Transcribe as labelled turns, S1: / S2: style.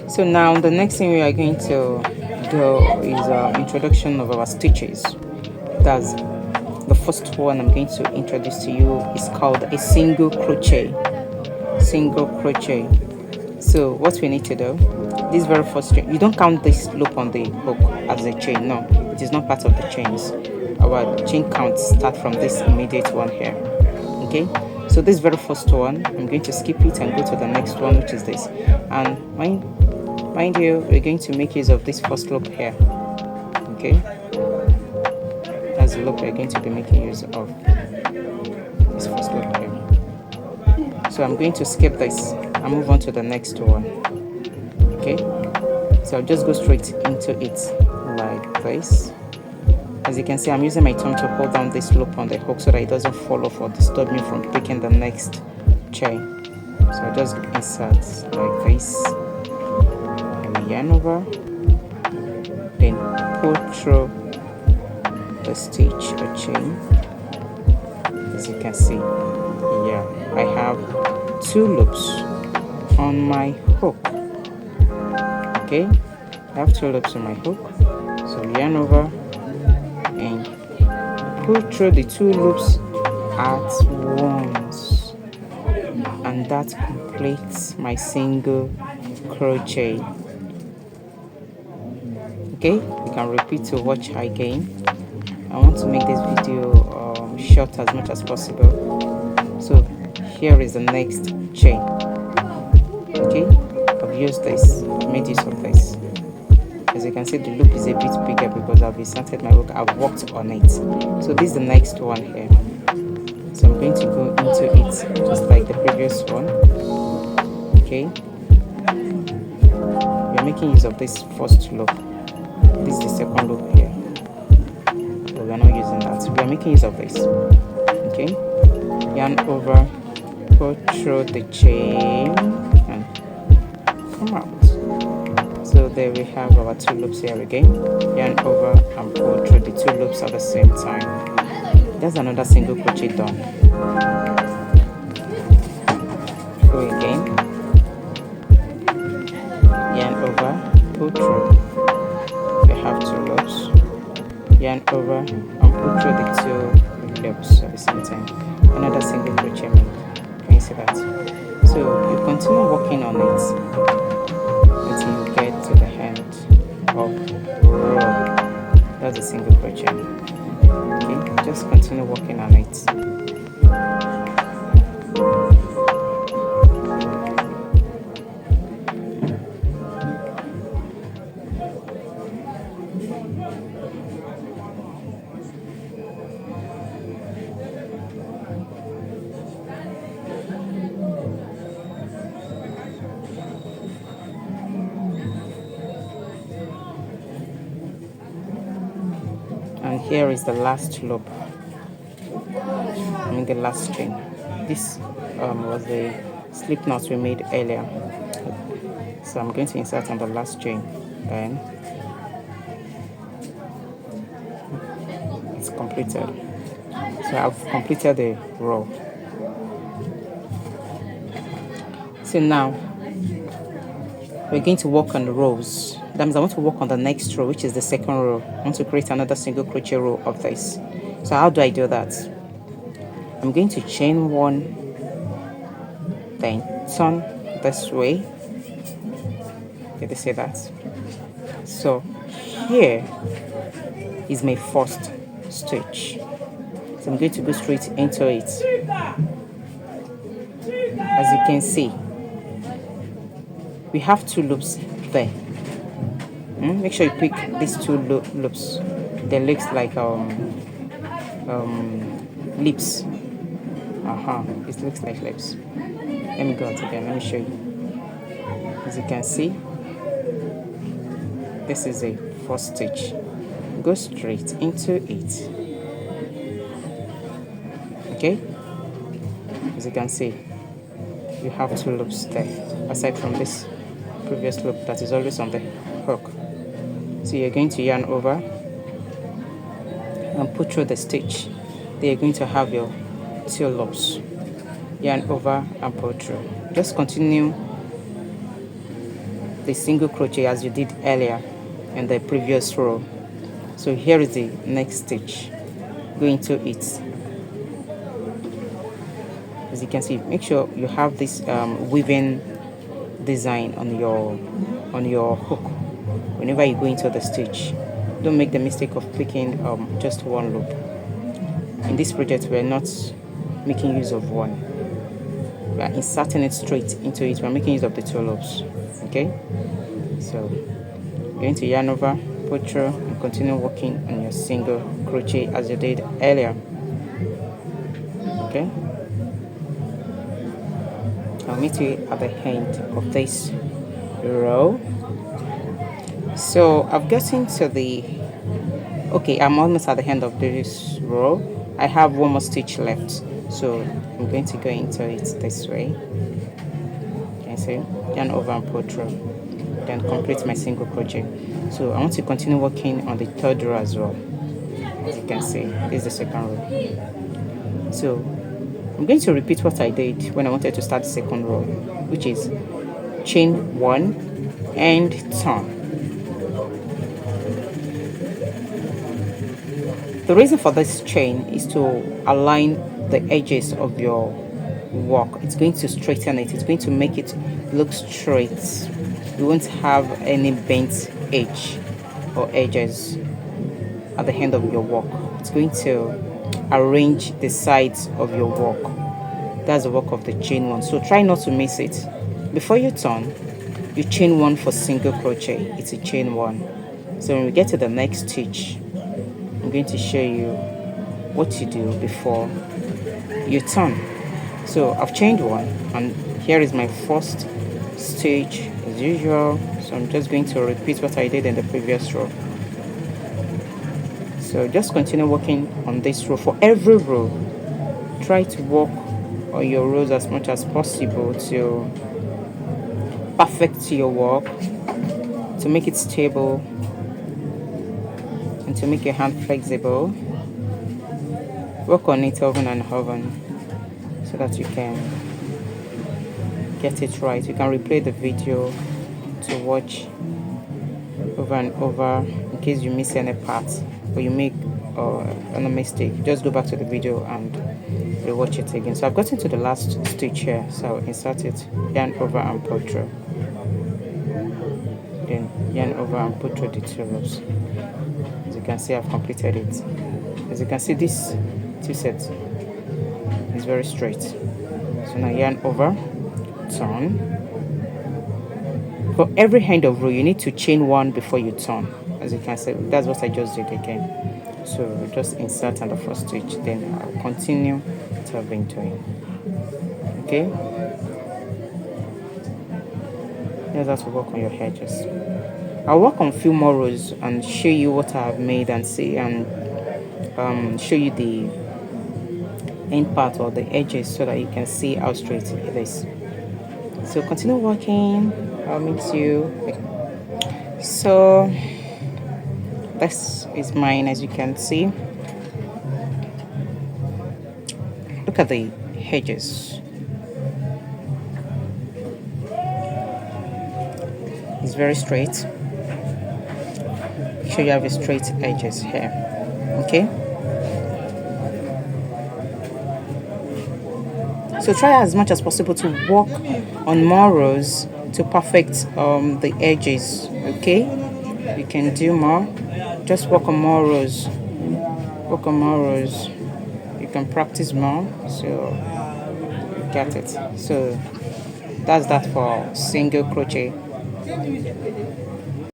S1: So now the next thing we are going to do is introduction of our stitches. That's the first one I'm going to introduce to you is called a single crochet. So what we need to do, this very first chain, you don't count this loop on the hook as a chain. No, it is not part of the chains. Our chain counts start from this immediate one here. Okay, so this very first one, I'm going to skip it and go to the next one, which is this. And mind you, we're going to make use of this first loop here. Okay, that's the loop we're going to be making use of. This first loop here. So I'm going to skip this and move on to the next one. Okay, so I'll just go straight into it like this. As you can see, I'm using my thumb to hold down this loop on the hook so that it doesn't fall off or disturb me from picking the next chain. So I'll just insert like this, and yarn over, then pull through the stitch or chain. As you can see, yeah, I have 2 loops on my hook. Okay, I have 2 loops on my hook, so yarn over and pull through the 2 loops at once, and that completes my single crochet. Okay, you can repeat to watch again. I want to make this video short as much as possible, so here is the next chain. Okay, I've used this, I've made use of this. As you can see, the loop is a bit bigger because I've inserted my hook, I've worked on it. So this is the next one here. So I'm going to go into it just like the previous one. Okay, we're making use of this first loop. This is the second loop here, but we're not using that. We are making use of this. Okay, yarn over, pull through the chain and come out. So there we have our 2 loops here again. Yarn over and pull through the 2 loops at the same time. That's another single crochet done. Go again. Yarn over, pull through. We have 2 loops. Yarn over and pull through the 2 loops at the same time. Another single crochet move. Can you see that? So you continue working on it until you get to the end of row. That's a single crochet. Okay, just continue working on it. And here is the last loop, the last chain. This was the slip knot we made earlier, so I'm going to insert on the last chain. Then it's completed. So I've completed the row. So now we're going to work on the rows. That means I want to work on the next row, which is the second row. I want to create another single crochet row of this. So how do I do that? I'm going to chain 1, then turn this way. Did you see that? So here is my first stitch. So I'm going to go straight into it. As you can see, we have 2 loops there. Make sure you pick these 2 loops. They look like lips. It looks like lips. Let me go out again. Let me show you. As you can see, this is a first stitch. Go straight into it. Okay. As you can see, you have 2 loops there, aside from this previous loop that is always on the hook. So you're going to yarn over and put through the stitch. Then you're going to have your 2 loops. Yarn over and pull through. Just continue the single crochet as you did earlier in the previous row. So here is the next stitch. Go into it. As you can see, make sure you have this weaving design on your hook whenever you go into the stitch. Don't make the mistake of picking just one loop. In this project, we're not making use of one. We are inserting it straight into it. We're making use of the 2 loops. Okay, so going to yarn over, pull through, and continue working on your single crochet as you did earlier. Okay, I'll meet you at the end of this row. So I've gotten to the I'm almost at the end of this row. I have one more stitch left, so I'm going to go into it this way. Can you see? Yarn over and pull through, then complete my single crochet. So I want to continue working on the 3rd row as well. As you can see, this is the 2nd row. So I'm going to repeat what I did when I wanted to start the 2nd row, which is chain 1 and turn. The reason for this chain is to align the edges of your work. It's going to straighten it. It's going to make it look straight. You won't have any bent edge or edges at the end of your work. It's going to arrange the sides of your work. That's the work of the chain 1. So try not to miss it. Before you turn, you chain 1 for single crochet. It's a chain 1. So when we get to the next stitch, I'm going to show you what to do before you turn. So I've chained 1, and here is my first stitch as usual. So I'm just going to repeat what I did in the previous row. So just continue working on this row. For every row, try to work on your rows as much as possible to perfect your work, to make it stable, and to make your hand flexible. Work on it over and over so that you can get it right. You can replay the video to watch over and over in case you miss any part or you make a mistake. Just go back to the video and rewatch it again. So I've gotten to the last stitch here, so I'll insert it, yarn over and pull through, then yarn over and pull through the 2 loops. As you can see, I've completed it. As you can see, this 2 sets is very straight. So now yarn over, turn. For every end of row, you need to chain 1 before you turn. As you can see, that's what I just did again. So just insert on the first stitch, then I'll continue what I've been doing. Okay, here's how to work on your edges. I'll work on a few more rows and show you what I have made and see and show you the end part or the edges so that you can see how straight it is. So continue working. I'll meet you. So this is mine, as you can see. Look at the edges. It's very straight. Make sure you have a straight edges here. Okay, so try as much as possible to work on more rows to perfect the edges. Okay, you can do more. Just work on more rows. Work on more rows. You can practice more, so you get it. So that's that for single crochet.